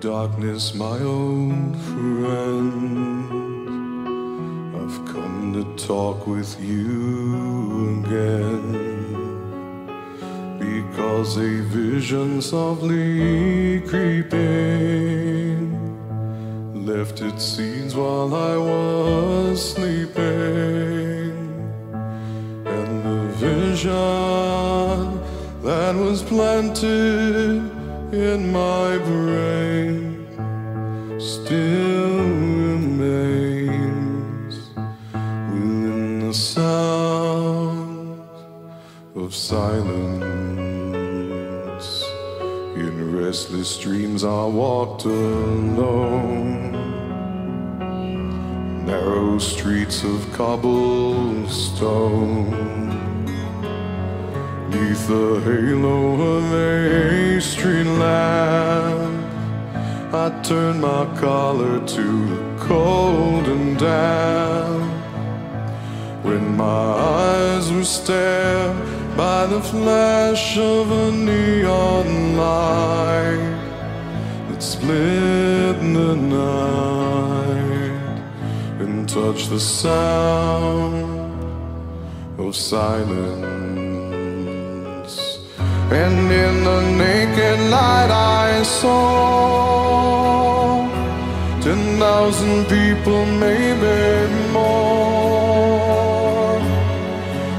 darkness, my old friend, I've come to talk with you again, because a vision softly creeping left its seeds while I was sleeping. And the vision that was planted in my brain still remains within the sound of silence. In restless dreams I walked alone, narrow streets of cobblestone, neath the halo of a street lamp. I turned my collar to the cold and damp, when my eyes were stared by the flash of a neon light that split the night and touched the sound of silence. And in the naked light I saw 10,000 people, maybe more.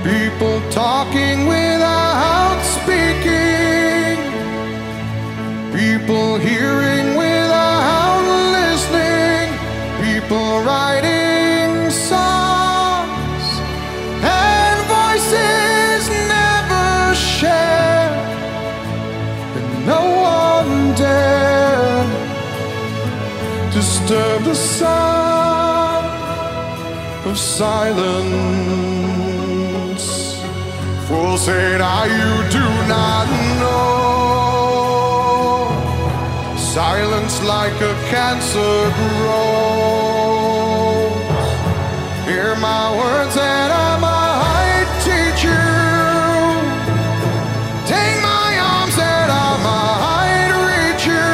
People talking without speaking, people hearing without listening, people writing songs and voices never shared, and no one dared disturb the sound of silence. Fools say now you do not know, silence like a cancer grows. Hear my words that I might teach you, take my arms that I might reach you,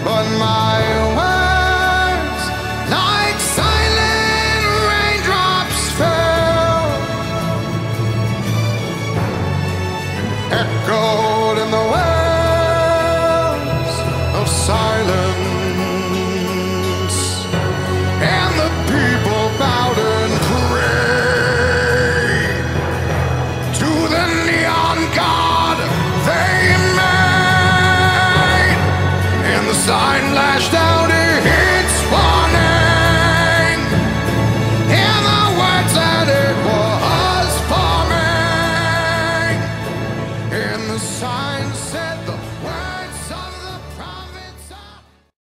but my words like silent raindrops fell, echoed in the wells of silence. And the people bowed and prayed to the neon god they made, and the sign lashed out